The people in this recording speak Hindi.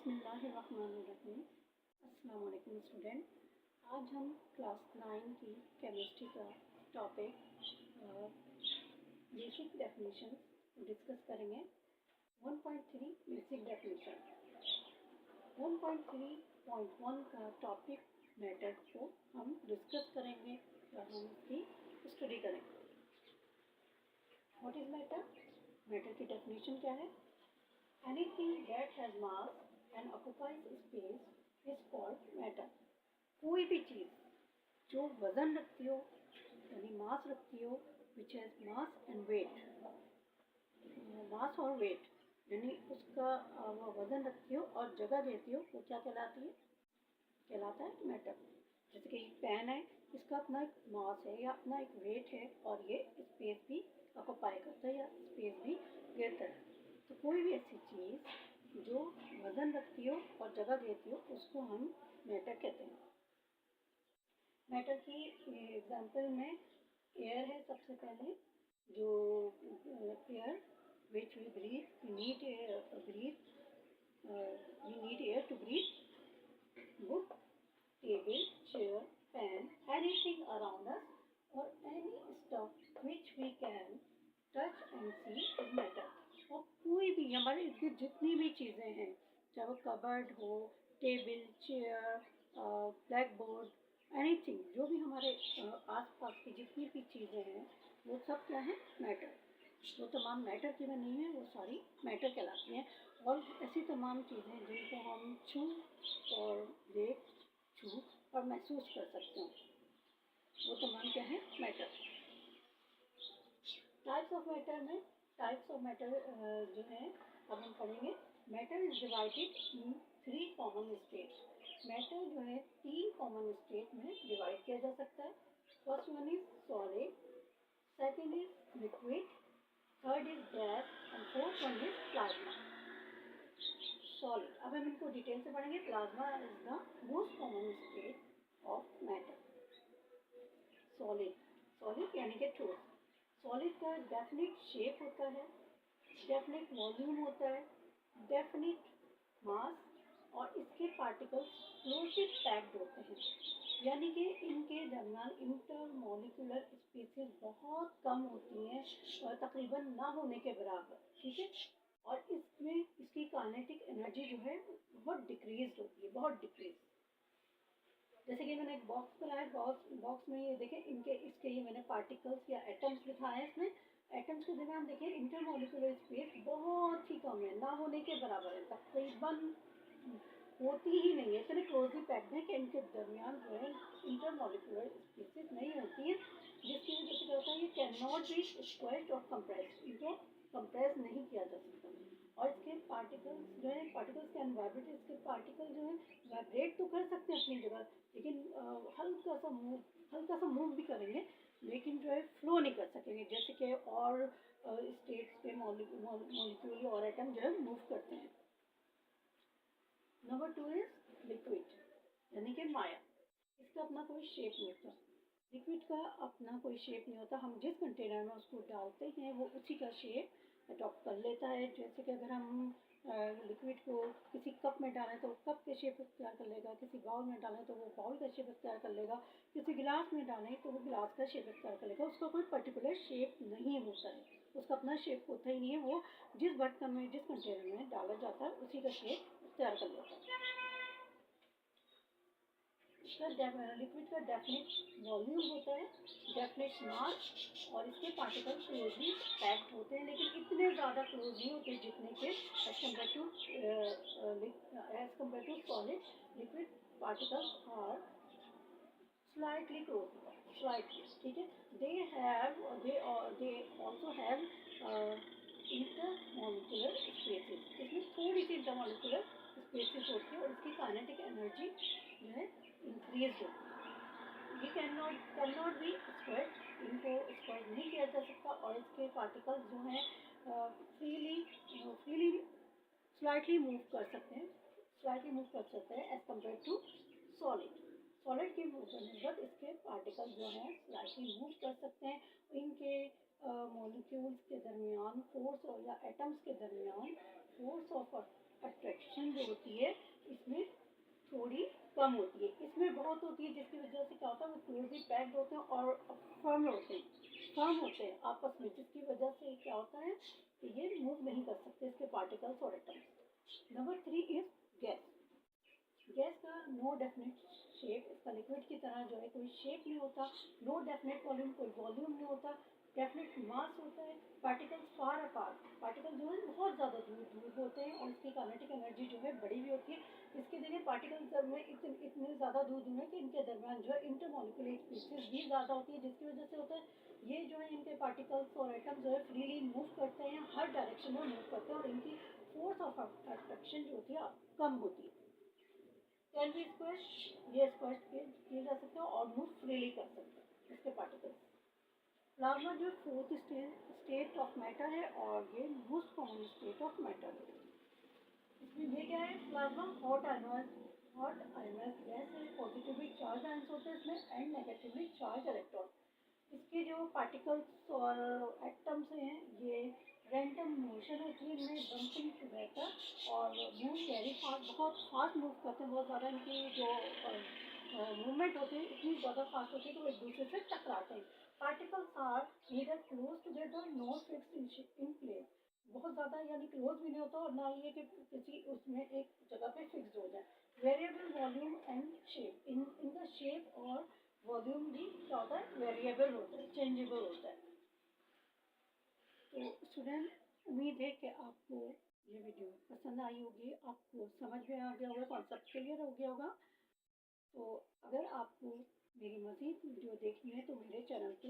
बिस्मिल्लाहिर्रहमानिर्रहीम। अस्सलाम वालेकुम स्टूडेंट। आज हम क्लास 9 की केमिस्ट्री का टॉपिक बेसिक डेफिनेशन डिस्कस करेंगे। 1.3 बेसिक डेफिनेशन। 1.3.1 का टॉपिक मैटर को हम डिस्कस करेंगे और हम इसकी स्टडी करेंगे। What is matter? मैटर की डेफिनेशन क्या है? Anything that has mass and occupies space is called matter. कोई भी चीज़ जो वजन रखती हो यानी मास रखती हो, which has mass and weight, मास और वेट यानी उसका वो वजन रखती हो और जगह देती हो, वो क्या कहलाती है? कहलाता है मैटर। जैसे कि पेन है, इसका अपना एक मास है या अपना एक वेट है और ये स्पेस भी ऑक्युपाई करता है या स्पेस भी घेरता है। तो कोई भी ऐसी चीज़ जो वजन रखती हो और जगह देती हो उसको हम मैटर कहते हैं। मैटर की एग्जांपल में एयर है सबसे पहले, जो air which we breathe, we need air to breathe. Book, table, chair, pen, anything around us और any stuff which we can touch and see is matter. और कोई भी हमारे इर्द गिर्द जितनी भी चीज़ें हैं, चाहे वो कबर्ड हो, table, chair, black board, anything, जो भी हमारे आसपास की जितनी भी चीज़ें हैं वो सब क्या है? मैटर। वो तमाम मैटर की बनी है, वो सारी मैटर कहलाती हैं। और ऐसी तमाम चीज़ें जिनको हम छू और देख, छू और महसूस कर सकते हैं, वो तमाम क्या है? मैटर। टाइप्स ऑफ मैटर में टाइप्स ऑफ मैटर जो है अब हम पढ़ेंगे। Matter is divided in 3 common states. Matter जो है 3 कॉमन स्टेट में डिवाइड किया जा सकता है। First one is solid, second is liquid, third is gas and fourth one is plasma. Solid, अब हम इनको डिटेल से पढ़ेंगे। Plasma is the most common state of matter. Solid यानी कि ठोस। सॉलिड का डेफिनिट शेप होता है, डेफिनिट वॉल्यूम होता है, डेफिनिट मास और इसके पार्टिकल्स क्लोजली पैक्ड होते हैं, यानी कि इनके दरमियान इंटरमॉलिक्यूलर स्पेसेस बहुत कम होती हैं और तकरीबन ना होने के बराबर। ठीक है। और इसमें इसकी काइनेटिक एनर्जी जो है बहुत डिक्रीज होती है, बहुत डिक्रीज। जैसे कि मैंने एक बॉक्स बनाया, बॉक्स में ये देखें, इसके ये मैंने पार्टिकल्स या एटम्स लिखा है। इसमें एटम्स के दरमियान देखिए इंटरमॉलिक्यूलर स्पेस बहुत ही कम है, ना होने के बराबर है, तकरीबन होती ही नहीं है। इतने क्लोजली पैक्ड है कि इनके दरमियान जो है इंटरमॉलिक्यूलर स्पेसेस नहीं होती है, जिसकी वजह से क्या होता है, ये कैन नॉट बी स्क्वेश्ड और कंप्रेस्ड, इनको कंप्रेस नहीं किया जा सकता। और इसके पार्टिकल्स जो है, पार्टिकल्स कैन वाइब्रेट, इसके पार्टिकल जो है वाइब्रेट तो कर सकते हैं अपनी जगह, लेकिन हल्का सा मूव भी करेंगे, लेकिन जो है फ्लो नहीं कर सकेंगे, जैसे कि और स्टेट्स के मॉलिक्यूल और एटम जो है मूव करते हैं। नंबर 2 इज लिक्विड यानी कि माया। इसका अपना कोई शेप नहीं होता। लिक्विड का अपना कोई शेप नहीं होता। हम जिस कंटेनर में उसको डालते हैं वो उसी का शेप अडॉप्ट कर लेता है। जैसे कि अगर हम लिक्विड को किसी कप में डालें तो कप के शेप इख्तियार कर लेगा, किसी बाउल में डालें तो वो बाउल का शेप इख्तियार कर लेगा, किसी गिलास में डालें तो वो गिलास का शेप इख्तियार कर लेगा। उसका कोई पर्टिकुलर शेप नहीं होता है, उसका अपना शेप होता ही नहीं है। वो जिस बर्तन में, जिस कंटेनर में डाला जाता है उसी का शेप इख्तियार कर लेता है। लिक्विड का डेफिनेट वॉल्यूम होता है, डेफिनेट मास और इसके पार्टिकल क्लोजली पैक्ड होते हैं, लेकिन इतने ज़्यादा क्लोज नहीं होते जितने के as compare to solid. Liquid particles are slightly close, slightly. ठीक है। They also have intermolecular spaces. इसमें थोड़ी सी इंटरमॉलिक्यूलर स्पेसेस होती है और इसकी काइनेटिक एनर्जी जो है इंक्रीज होती है। ये कैन नॉट बी स्क्वेश्ड, इनको स्क्वेश्ड नहीं किया जा सकता और इसके पार्टिकल्स जो हैं फ्रीली स्लाइटली मूव कर सकते हैं as compare to solid. Solid की नस्बत इसके पार्टिकल्स जो हैं स्लाइटली मूव कर सकते हैं। इनके मॉलिक्यूल्स के दरमियान फोर्स या एटम्स के दरमियान फोर्स ऑफ अट्रैक्शन डायरेक्शन जो होती है इसमें थोड़ी कम होती है, इसमें बहुत होती है, जिसकी वजह से क्या होता है वो क्लोजली पैक्ड होते हैं और फर्म होते हैं आपस में, जिसकी वजह से क्या होता है कि ये मूव नहीं कर सकते इसके पार्टिकल्स और atoms. Number 3 is gas. Gas का नो डेफिनेट शेप, इसका लिक्विड की तरह जो है कोई शेप नहीं होता, नो डेफिनेट वॉल्यूम, कोई वॉल्यूम नहीं होता, डेफिनेट मास होता है, पार्टिकल्स फार अपार्ट, पार्टिकल जो है बहुत ज़्यादा दूर दूर होते हैं और इसकी काइनेटिक एनर्जी जो है बड़ी भी होती है। इसके देखिए पार्टिकल्स में इतने ज़्यादा दूर दूर है कि इनके दरमियान जो है इंटरमोलिकुलर स्पीसीज भी ज़्यादा होती है, जिसकी वजह से होता है ये जो है इनके पार्टिकल्स और एटम जो है फ्रीली मूव करते हैं, हर डायरेक्शन में मूव करते हैं और इनकी फोर्स ऑफ अट्रैक्शन जो होती है कम होती है। कैन बी स्क्वेश्ड, ये स्क्वेश्ड किए जा सकते हैं और मूव फ्रीली कर सकते हैं इसके पार्टिकल्स। प्लाज्मा जो फोर्थ स्टेट ऑफ मैटर है और ये most common state of matter है। इसमें ये क्या है, प्लाज्मा हॉट आयनस गैस है, पॉजिटिवली चार्ज आयंस होते हैं इसमें एंड नेगेटिवली चार्ज इलेक्ट्रॉन। इसके जो पार्टिकल्स और एटम्स हैं ये रैंडम मोशन होती है इनमें, बम्पिंग टुगेदर और मूव वेरी फास्ट, बहुत फास्ट मूव करते हैं, बहुत ज़्यादा इनकी जो मूवमेंट होती है इतनी ज़्यादा फास्ट होती है कि वो एक दूसरे से टकराते हैं। Particles are neither close together not fixed in place, बहुत ज़्यादा यानी क्लोज भी नहीं होता और ना ये कि किसी उसमें एक जगह पे फिक्स हो जाए। Variable volume and shape, in the shape और वॉल्यूम भी क्या होता है वेरिएबल होता है, चेंजेबल होता है। तो स्टूडेंट उम्मीद है कि आपको ये वीडियो पसंद आई होगी, आपको समझ में आ गया होगा, कॉन्सेप्ट क्लियर हो गया होगा। तो अगर आपको मेरी मज़ीद वीडियो देखनी है तो मेरे चैनल को